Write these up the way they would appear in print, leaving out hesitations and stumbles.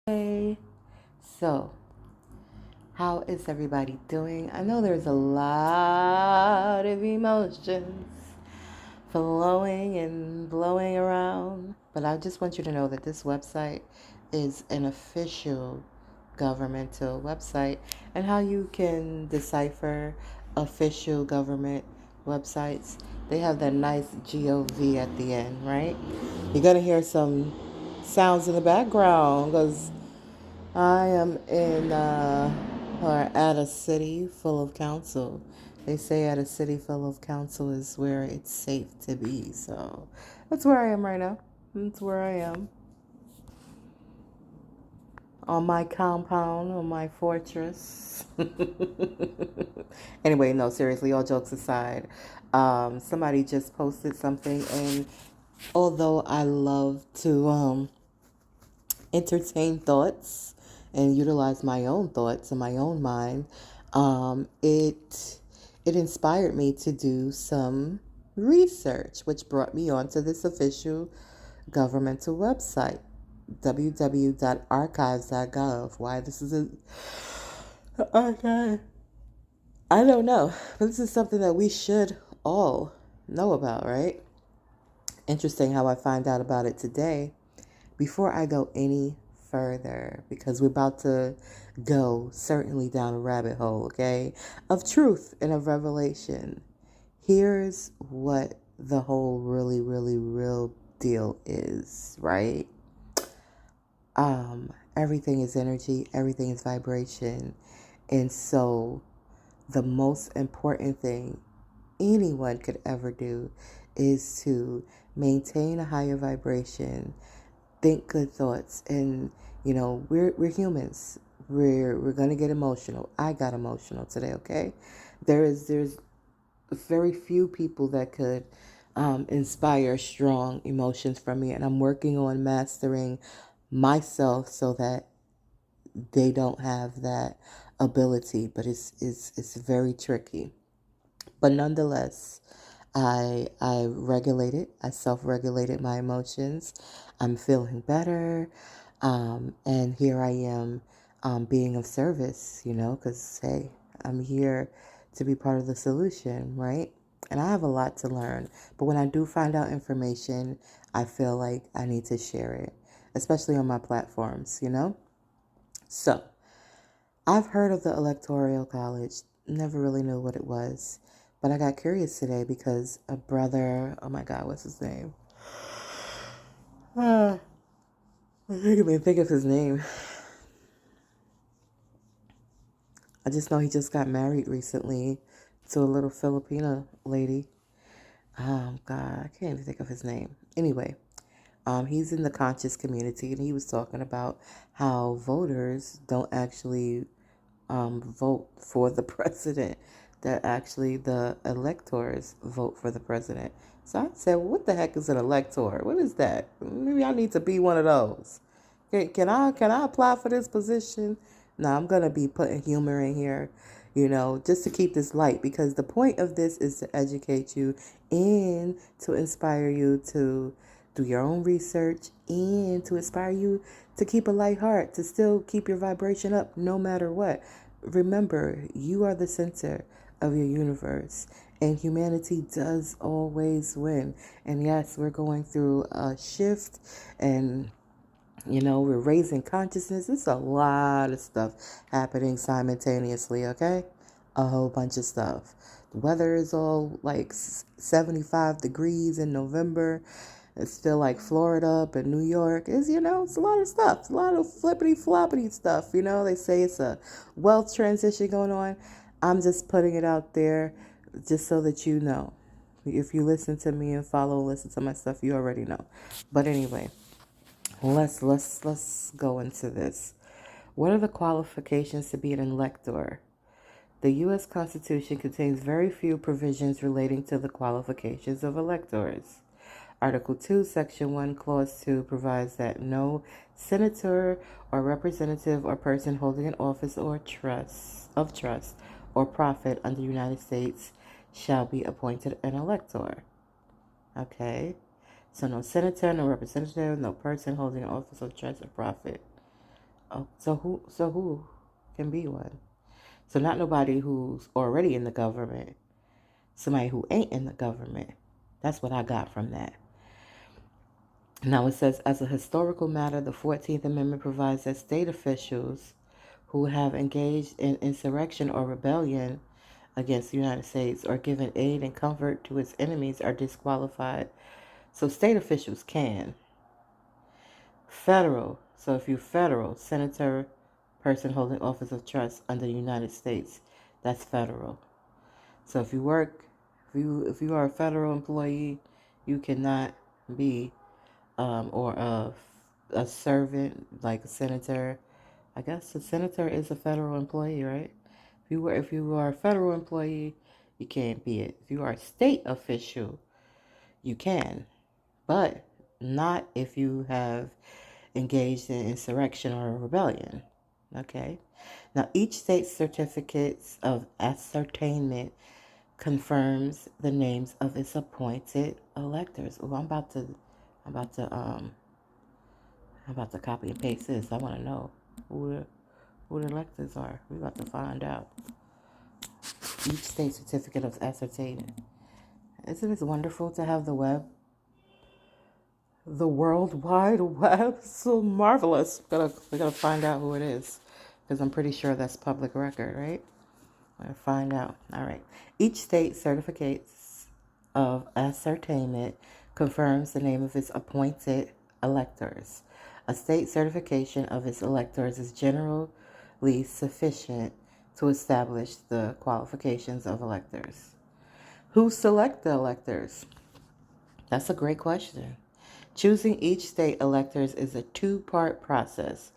Hey, so how is everybody doing? I know there's a lot of emotions flowing and blowing around, but I just want you to know that this website is an official governmental website, and how you can decipher official government websites. They have that nice GOV at the end, right? You're going to hear some sounds in the background because I am in or at a city full of council. They say at a city full of council is where it's safe to be. So that's where I am right now. That's where I am. On my compound, on my fortress. Anyway, no, seriously, all jokes aside. Somebody just posted something, and although I love to entertain thoughts and utilize my own thoughts and my own mind, it inspired me to do some research, which brought me onto this official governmental website, www.archives.gov. Why this is an archive, I don't know, but this is something that we should all know about, right? Interesting how I find out about it today. Before I go any further, because we're about to go certainly down a rabbit hole, okay, of truth and of revelation, here's what the whole really, really real deal is, right? Everything is energy, everything is vibration. And so the most important thing anyone could ever do is to maintain a higher vibration, think good thoughts, and we're humans. We're gonna get emotional. I got emotional today. Okay, there's very few people that could inspire strong emotions from me, and I'm working on mastering myself so that they don't have that ability. But it's very tricky. But nonetheless, I regulated. I self-regulated my emotions. I'm feeling better, and here I am, being of service. Because hey, I'm here to be part of the solution, right? And I have a lot to learn. But when I do find out information, I feel like I need to share it, especially on my platforms. So I've heard of the Electoral College, never really knew what it was. But I got curious today because a brother, oh my God, what's his name? I can't even think of his name. I just know he just got married recently to a little Filipina lady. God, I can't even think of his name. Anyway, he's in the conscious community, and he was talking about how voters don't actually vote for the president, that actually the electors vote for the president. So I said, well, what the heck is an elector? What is that? Maybe I need to be one of those. Can I apply for this position? No, I'm gonna be putting humor in here, just to keep this light, because the point of this is to educate you and to inspire you to do your own research, and to inspire you to keep a light heart, to still keep your vibration up no matter what. Remember, you are the center of your universe, and humanity does always win. And yes, we're going through a shift, and we're raising consciousness. It's a lot of stuff happening simultaneously, okay? A whole bunch of stuff. The weather is all like 75 degrees in November. It's still like Florida, but New York is, it's a lot of stuff. It's a lot of flippity floppity stuff. They say it's a wealth transition going on. I'm just putting it out there just so that you know. If you listen to me and listen to my stuff, you already know. But anyway, let's go into this. What are the qualifications to be an elector? The U.S. Constitution contains very few provisions relating to the qualifications of electors. Article 2, Section 1, Clause 2 provides that no senator or representative or person holding an office or trust or profit under the United States shall be appointed an elector. Okay? So no senator, no representative, no person holding an office of trust or profit. Oh, so who can be one? So not nobody who's already in the government. Somebody who ain't in the government. That's what I got from that. Now it says, as a historical matter, the 14th Amendment provides that state officials who have engaged in insurrection or rebellion against the United States or given aid and comfort to its enemies are disqualified. So state officials can. Federal. So if you're federal, senator, person holding office of trust under the United States, that's federal. So if you work, if you are a federal employee, you cannot be or a servant like a senator. I guess a senator is a federal employee, right? If you are a federal employee, you can't be it. If you are a state official, you can, but not if you have engaged in insurrection or rebellion. Okay. Now, each state's certificates of ascertainment confirms the names of its appointed electors. Oh, I'm about to copy and paste this. I want to know who the electors are. We're about to find out. Each state certificate of ascertainment. Isn't it wonderful to have the web, the World Wide Web? So marvelous. We gotta find out who it is, because I'm pretty sure that's public record, right? We're gonna find out. All right. Each state certificates of ascertainment confirms the name of its appointed electors. A state certification of its electors is generally sufficient to establish the qualifications of electors. Who select the electors? That's a great question. Choosing each state electors is a two-part process.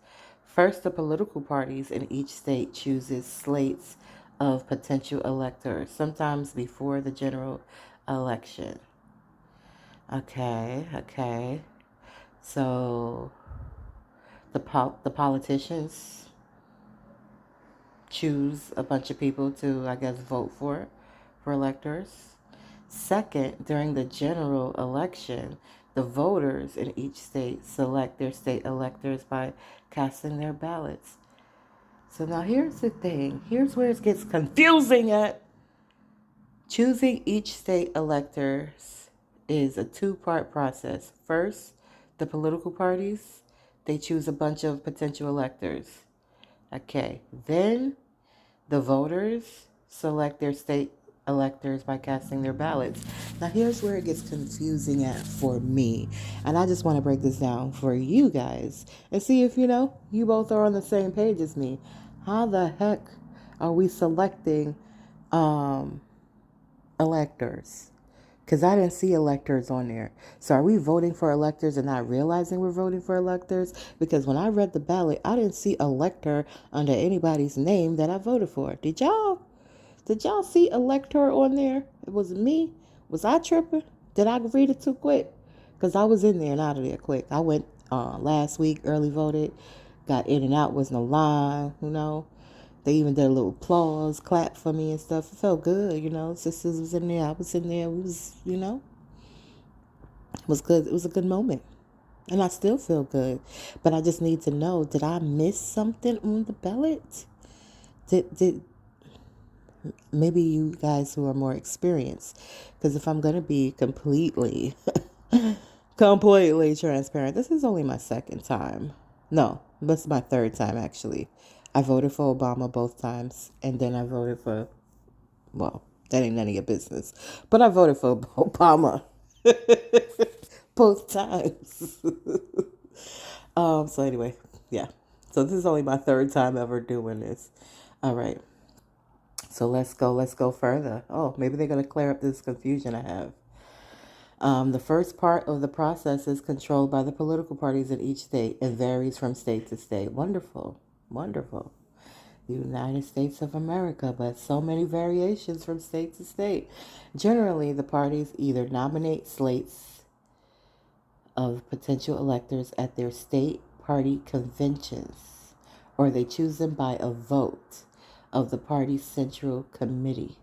First, the political parties in each state chooses slates of potential electors, sometimes before the general election. Okay. So the politicians choose a bunch of people to, I guess, vote for electors. Second, during the general election, the voters in each state select their state electors by casting their ballots. So now here's the thing. Here's where it gets confusing at. Choosing each state electors is a two-part process. First, the political parties, they choose a bunch of potential electors. Okay. Then the voters select their state electors by casting their ballots. Now, here's where it gets confusing at for me. And I just want to break this down for you guys and see if, you both are on the same page as me. How the heck are we selecting electors? Because I didn't see electors on there. So are we voting for electors and not realizing we're voting for electors? Because when I read the ballot, I didn't see elector under anybody's name that I voted for. Did y'all? Did y'all see elector on there? It was me. Was I tripping? Did I read it too quick? Because I was in there and out of there quick. I went last week, early voted, got in and out, was no line. They even did a little applause, clap for me and stuff. It felt good, Sisters was in there, I was in there. We was, it was good. It was a good moment. And I still feel good. But I just need to know, did I miss something on the ballot? Did maybe you guys who are more experienced? Because if I'm going to be completely transparent, this is only my second time. No, this is my third time, actually. I voted for Obama both times, and then I voted for, well, that ain't none of your business, but I voted for Obama both times. So anyway, yeah. So this is only my third time ever doing this. All right. So let's go further. Oh, maybe they're going to clear up this confusion I have. The first part of the process is controlled by the political parties in each state and varies from state to state. Wonderful. Wonderful. The United States of America, but so many variations from state to state. Generally, the parties either nominate slates of potential electors at their state party conventions, or they choose them by a vote of the party's central committee.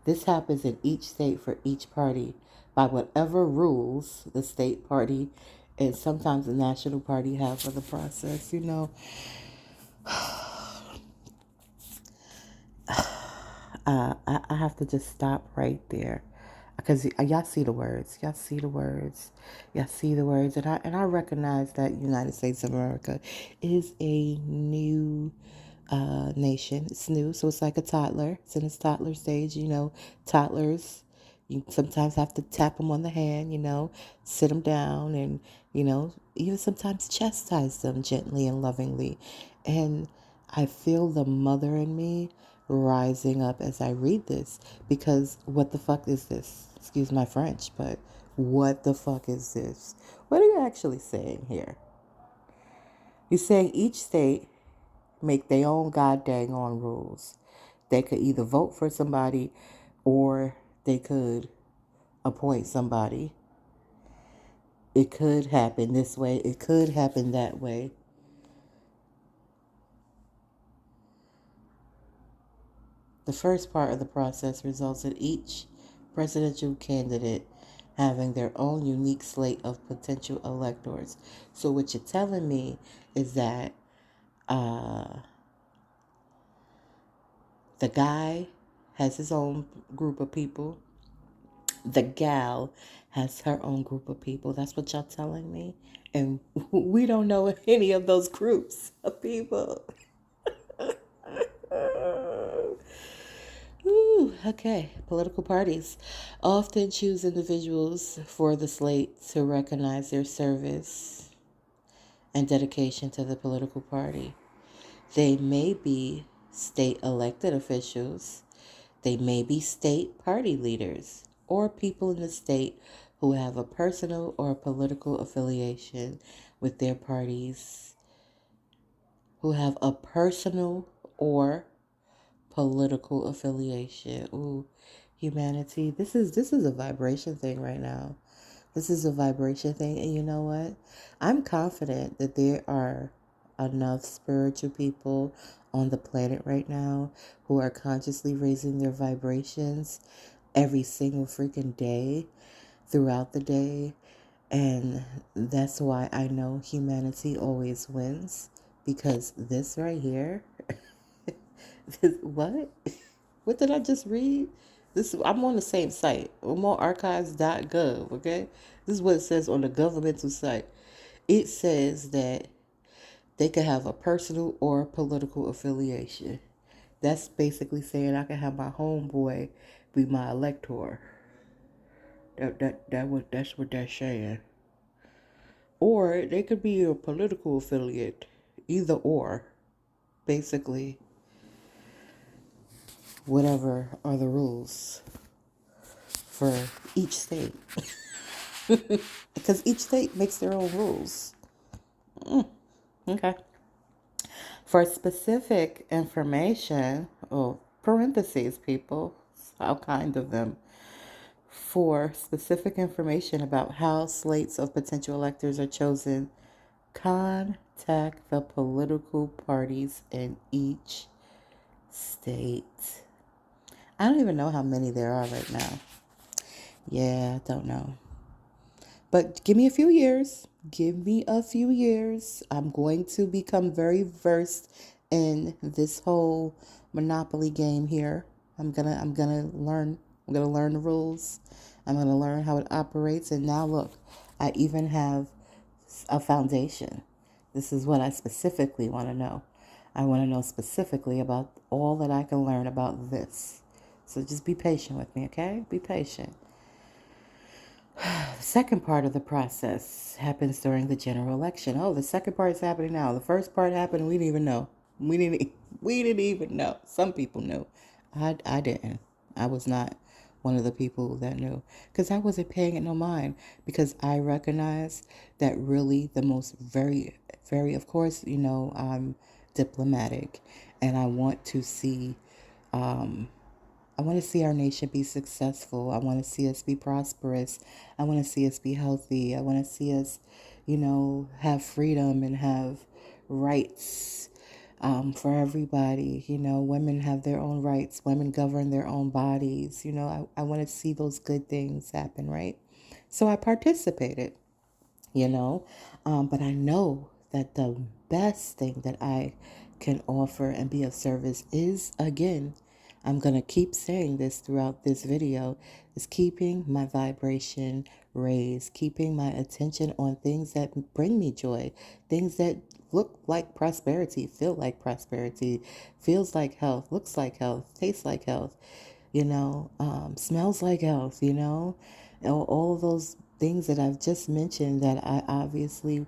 This happens in each state for each party by whatever rules the state party and sometimes the national party have for the process. I have to just stop right there because y'all see the words. Y'all see the words. Y'all see the words. And I recognize that United States of America is a new nation. It's new, so it's like a toddler. It's in its toddler stage. Toddlers. You sometimes have to tap them on the hand. Sit them down, and even sometimes chastise them gently and lovingly. And I feel the mother in me rising up as I read this because what the fuck is this? Excuse my French, but what the fuck is this? What are you actually saying here? You're saying each state make their own goddamn on rules. They could either vote for somebody or they could appoint somebody. It could happen this way, it could happen that way. The first part of the process results in each presidential candidate having their own unique slate of potential electors. So, what you're telling me is that uh, the guy has his own group of people, the gal has her own group of people. That's what y'all telling me? And we don't know any of those groups of people. Ooh, okay. Political parties often choose individuals for the slate to recognize their service and dedication to the political party. They may be state elected officials, they may be state party leaders, or people in the state who have a personal or political affiliation with their parties, who have a personal or political affiliation. Ooh, humanity. This is a vibration thing right now. This is a vibration thing, and you know what? I'm confident that there are enough spiritual people on the planet right now who are consciously raising their vibrations every single freaking day throughout the day. And that's why I know humanity always wins because this right here, what? What did I just read? I'm on the same site. I'm on archives.gov, okay? This is what it says on the governmental site. It says that they could have a personal or political affiliation. That's basically saying I can have my homeboy be my elector. That's what they're saying. Or they could be a political affiliate. Either or. Basically, whatever are the rules for each state. Because each state makes their own rules. Okay. For specific information, oh, parentheses, people, how kind of them. For specific information about how slates of potential electors are chosen, contact the political parties in each state. I don't even know how many there are right now. Yeah, I don't know. But give me a few years. Give me a few years. I'm going to become very versed in this whole Monopoly game here. I'm gonna learn. I'm gonna learn the rules. I'm gonna learn how it operates. And now look, I even have a foundation. This is what I specifically want to know. I want to know specifically about all that I can learn about this. So just be patient with me, okay? Be patient. The second part of the process happens during the general election. Oh, the second part is happening now. The first part happened and we didn't even know. We didn't even know. Some people knew. I didn't. I was not one of the people that knew because I wasn't paying it no mind because I recognize that really the most very of course, I'm diplomatic and I want to see our nation be successful. I want to see us be prosperous. I want to see us be healthy. I want to see us, have freedom and have rights for everybody. Women have their own rights. Women govern their own bodies. I want to see those good things happen, right? So I participated, but I know that the best thing that I can offer and be of service is, again, I'm going to keep saying this throughout this video, is keeping my vibration raised, keeping my attention on things that bring me joy, things that look like prosperity, feel like prosperity, feels like health, looks like health, tastes like health, smells like health, all of those things that I've just mentioned that I obviously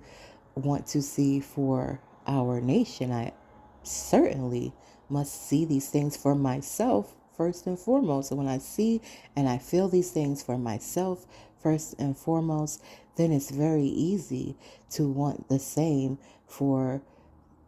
want to see for our nation. I certainly must see these things for myself first and foremost. And when I see and I feel these things for myself first and foremost, then it's very easy to want the same for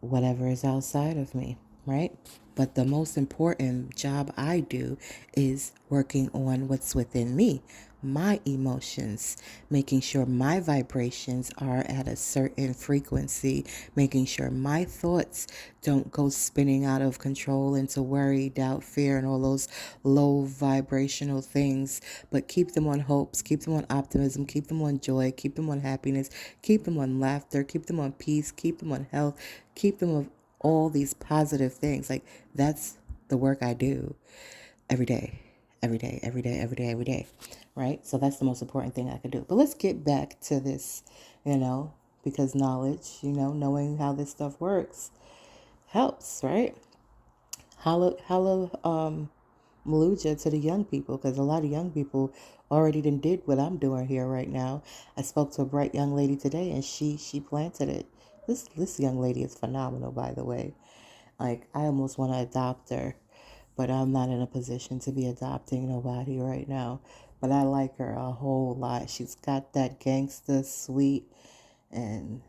whatever is outside of me, right? But the most important job I do is working on what's within me, my emotions, making sure my vibrations are at a certain frequency, making sure my thoughts don't go spinning out of control into worry, doubt, fear, and all those low vibrational things, but keep them on hopes, keep them on optimism, keep them on joy, keep them on happiness, keep them on laughter, keep them on peace, keep them on health, keep them of all these positive things. Like, that's the work I do every day, every day, every day, every day, every day, right? So that's the most important thing I can do. But let's get back to this, because knowledge, knowing how this stuff works helps, right? Holla, Maluja to the young people, because a lot of young people already did what I'm doing here right now. I spoke to a bright young lady today, and she planted it. This young lady is phenomenal, by the way. Like, I almost want to adopt her, but I'm not in a position to be adopting nobody right now. But I like her a whole lot. She's got that gangster, sweet, and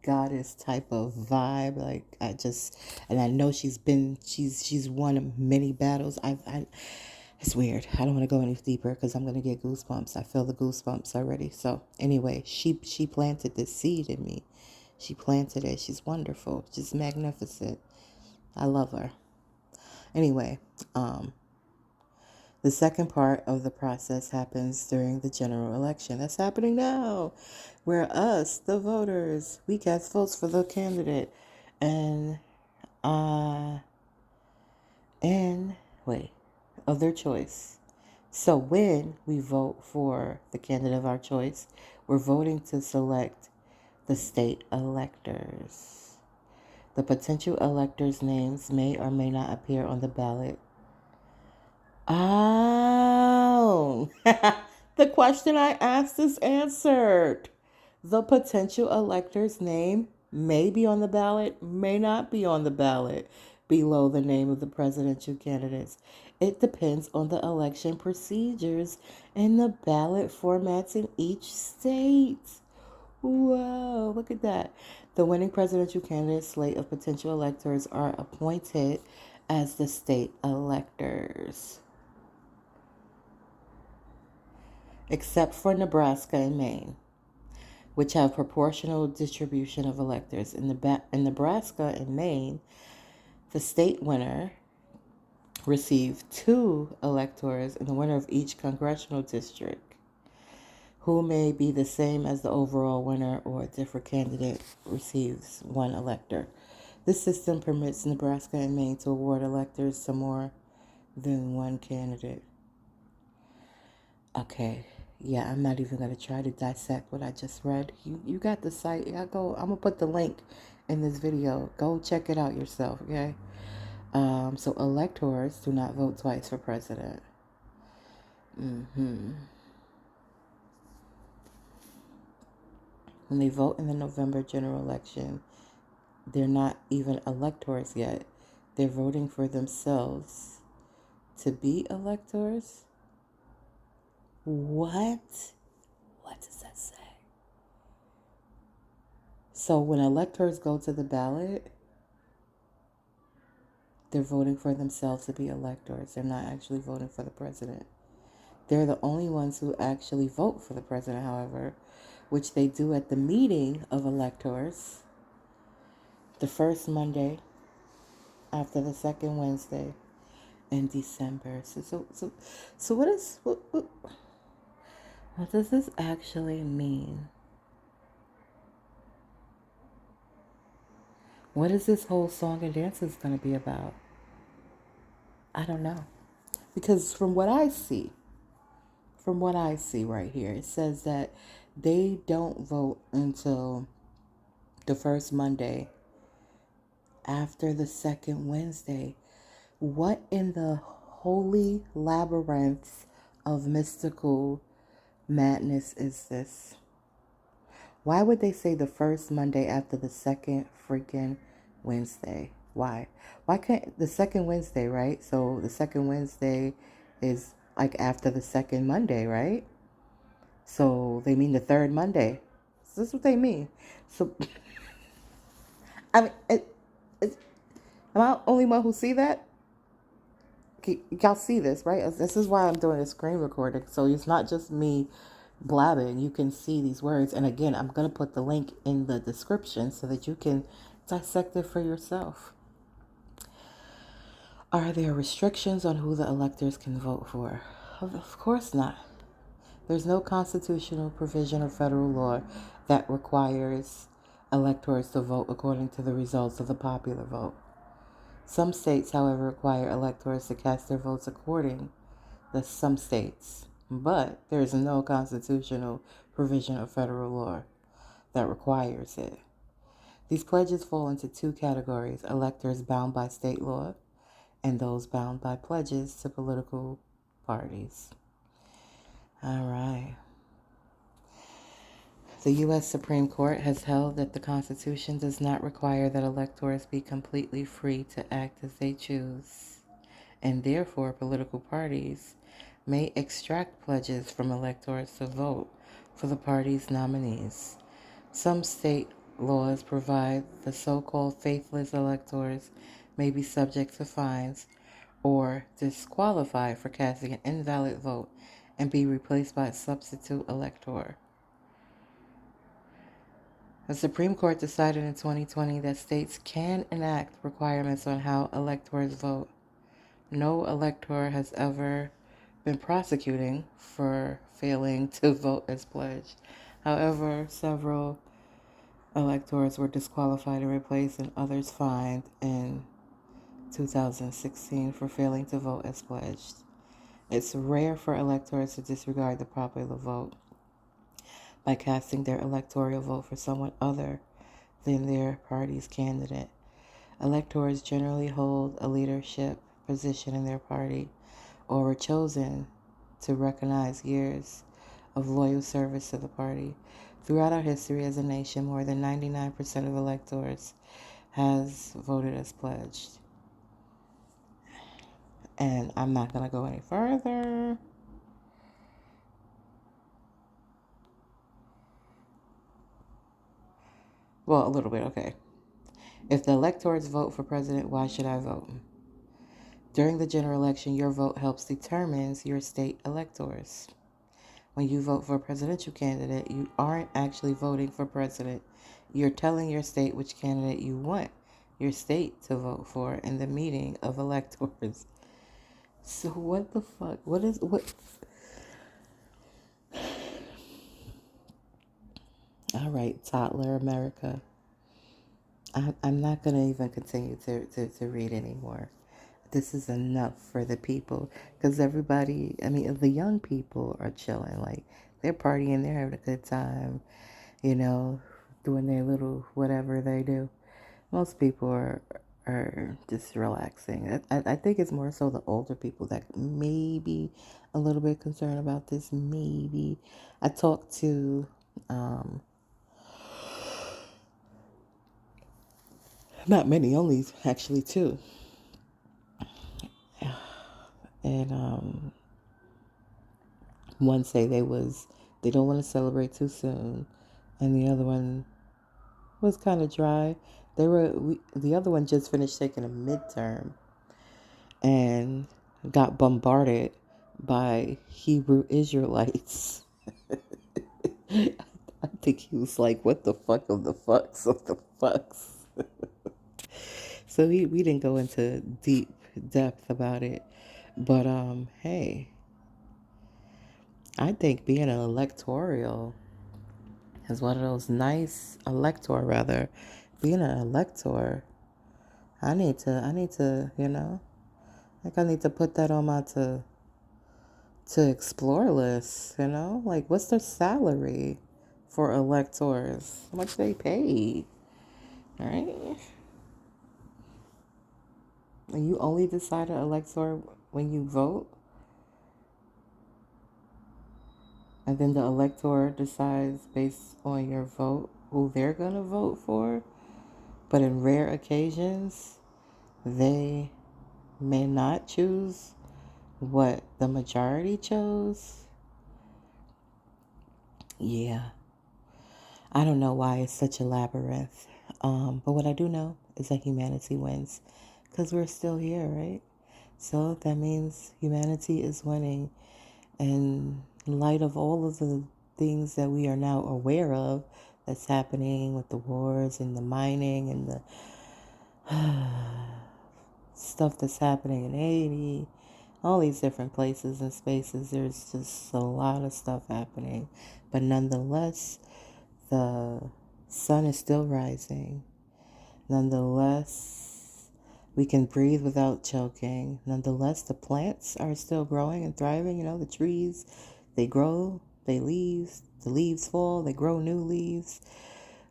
goddess type of vibe. Like, and I know she's won many battles. It's weird. I don't want to go any deeper because I'm gonna get goosebumps. I feel the goosebumps already. So anyway, she planted this seed in me. She planted it. She's wonderful. Just magnificent. I love her. Anyway, the second part of the process happens during the general election. That's happening now, where us, the voters, we cast votes for the candidate, and uh, and wait, of their choice. So when we vote for the candidate of our choice, we're voting to select the state electors. The potential electors' names may or may not appear on the ballot. Oh, the question I asked is answered. The potential elector's name may be on the ballot, may not be on the ballot below the name of the presidential candidates. It depends on the election procedures and the ballot formats in each state. Whoa, look at that. The winning presidential candidate slate of potential electors are appointed as the state electors, except for Nebraska and Maine, which have proportional distribution of electors. In Nebraska and Maine, the state winner received 2 electors in the winner of each congressional district, who may be the same as the overall winner, or a different candidate receives 1 elector. This system permits Nebraska and Maine to award electors to more than 1 candidate. Okay, yeah, I'm not even going to try to dissect what I just read. You got the site. I'm going to put the link in this video. Go check it out yourself, okay? So electors do not vote twice for president. When they vote in the November general election, they're not even electors yet. They're voting for themselves to be electors. What? What does that say? So when electors go to the ballot, they're voting for themselves to be electors. They're not actually voting for the president. They're the only ones who actually vote for the president, however, which they do at the meeting of electors, the first Monday after the second Wednesday in December. So what does this actually mean? What is this whole song and dance is going to be about? I don't know. Because from what I see right here, it says that they don't vote until the first Monday after the second Wednesday. What in the holy labyrinth of mystical madness is this? Why would they say the first Monday after the second freaking Wednesday? Why? Why can't the second Wednesday, right? So the second Wednesday is like after the second Monday, right? So they mean the third Monday. So that's what they mean. So, I mean, am I the only one who see that? Y'all see this, right? This is why I'm doing a screen recording. So it's not just me blabbing. You can see these words. And again, I'm going to put the link in the description so that you can dissect it for yourself. Are there restrictions on who the electors can vote for? Of course not. There's no constitutional provision or federal law that requires electors to vote according to the results of the popular vote. Some states, however, require electors to cast their votes according to some states, but there is no constitutional provision or federal law that requires it. These pledges fall into two categories: electors bound by state law and those bound by pledges to political parties. All right. The U.S. Supreme Court has held that the Constitution does not require that electors be completely free to act as they choose, and therefore political parties may extract pledges from electors to vote for the party's nominees. Some state laws provide the so-called faithless electors may be subject to fines or disqualified for casting an invalid vote and be replaced by a substitute elector. The Supreme Court decided in 2020 that states can enact requirements on how electors vote. No elector has ever been prosecuted for failing to vote as pledged. However, several electors were disqualified and replaced, and others fined in 2016 for failing to vote as pledged. It's rare for electors to disregard the popular vote by casting their electoral vote for someone other than their party's candidate. Electors generally hold a leadership position in their party or were chosen to recognize years of loyal service to the party. Throughout our history as a nation, more than 99% of electors has voted as pledged. And I'm not going to go any further. Well, a little bit, okay. If the electors vote for president, why should I vote? During the general election, your vote helps determine your state electors. When you vote for a presidential candidate, you aren't actually voting for president. You're telling your state which candidate you want your state to vote for in the meeting of electors. So what the fuck? What? All right, Toddler America. I'm not going to even continue to read anymore. This is enough for the people. Because everybody, I mean, the young people are chilling. Like, they're partying, they're having a good time, you know, doing their little whatever they do. Most people are just relaxing. I think it's more so the older people that may be a little bit concerned about this. Maybe. I talked to not many, only actually two. And one say they don't want to celebrate too soon, and the other one was kind of dry. The other one just finished taking a midterm and got bombarded by Hebrew Israelites. I think he was like, "What the fuck of the fucks of the fucks." So we didn't go into deep depth about it, but hey, I think being an electoral is one of those nice elector rather. Being an elector, I need to, Like I need to put that on my to explore list, Like what's their salary for electors? How much they pay? Right? And you only decide an elector when you vote, and then the elector decides based on your vote who they're gonna vote for. But in rare occasions, they may not choose what the majority chose. Yeah, I don't know why it's such a labyrinth. But what I do know is that humanity wins because we're still here, right? So that means humanity is winning. And in light of all of the things that we are now aware of that's happening with the wars and the mining and the stuff that's happening in Haiti, all these different places and spaces, there's just a lot of stuff happening. But nonetheless, the sun is still rising. Nonetheless, we can breathe without choking. Nonetheless, the plants are still growing and thriving. The trees, they grow, the leaves fall, they grow new leaves.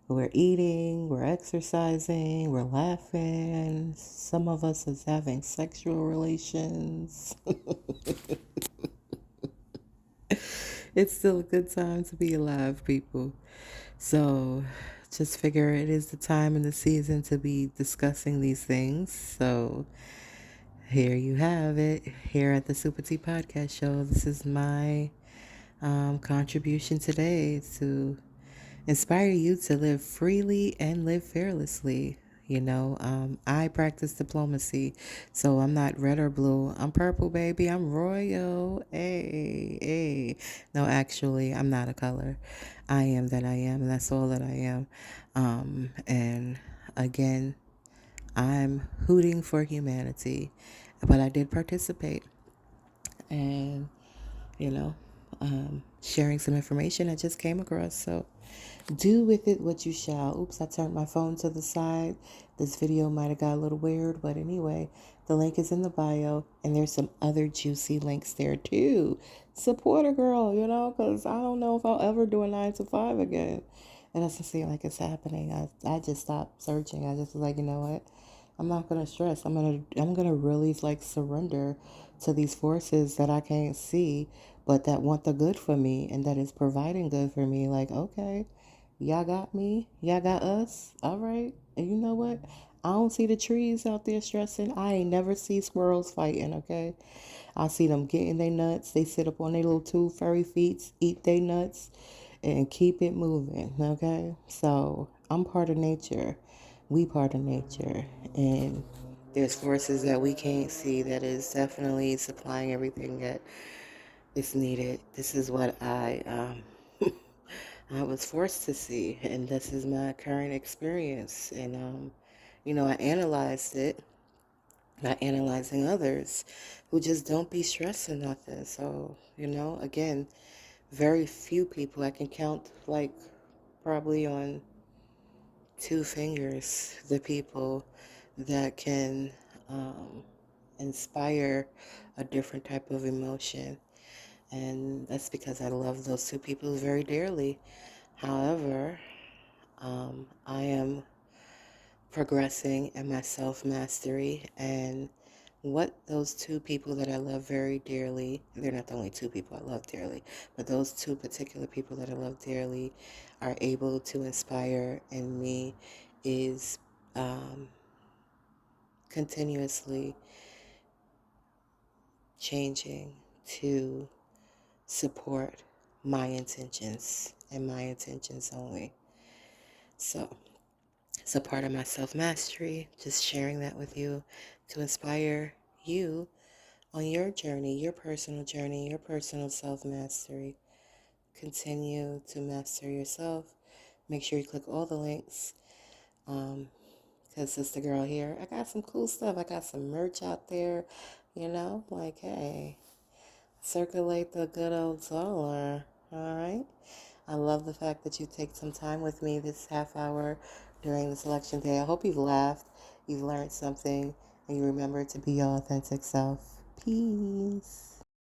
We're eating, we're exercising, we're laughing. Some of us is having sexual relations. It's still a good time to be alive, people. So just figure it is the time in the season to be discussing these things. So here you have it. Here at the Super T Podcast Show, this is my contribution today to inspire you to live freely and live fearlessly. I practice diplomacy, so I'm not red or blue. I'm purple, baby. I'm royal. Hey, hey. No, actually, I'm not a color. I am that I am, and that's all that I am. And again, I'm hooting for humanity, but I did participate, and you know, sharing some information I just came across. So do with it what you shall. Oops, I turned my phone to the side. This video might have got a little weird, but anyway, the link is in the bio, and there's some other juicy links there too. Support a girl, because I don't know if I'll ever do a 9 to 5 again. It doesn't seem like it's happening. I just stopped searching. I just was like, you know what? I'm not gonna stress. I'm gonna really like surrender to these forces that I can't see, but that want the good for me and that is providing good for me. Like, okay, y'all got me, y'all got us. All right. And you know what? I don't see the trees out there stressing. I ain't never see squirrels fighting, okay? I see them getting their nuts. They sit up on their little two furry feet, eat their nuts, and keep it moving, okay? So I'm part of nature. We part of nature. And there's forces that we can't see that is definitely supplying everything that is needed. This is what I was forced to see, and this is my current experience. And I analyzed it by analyzing others who just don't be stressing nothing. So, again, very few people I can count, like probably on 2 fingers, the people that can um, inspire a different type of emotion. And that's because I love those 2 people very dearly. However, I am progressing in my self mastery, and what those 2 people that I love very dearly, they're not the only 2 people I love dearly, but those 2 particular people that I love dearly are able to inspire in me is continuously changing to support my intentions and my intentions only. So it's a part of my self mastery, just sharing that with you to inspire you on your journey, your personal journey, your personal self mastery. Continue to master yourself. Make sure you click all the links. Because it's the girl here. I got some cool stuff. I got some merch out there. Like, hey, circulate the good old dollar. All right. I love the fact that you take some time with me this half hour during this election day. I hope you've laughed, you've learned something, And you remember to be your authentic self. Peace.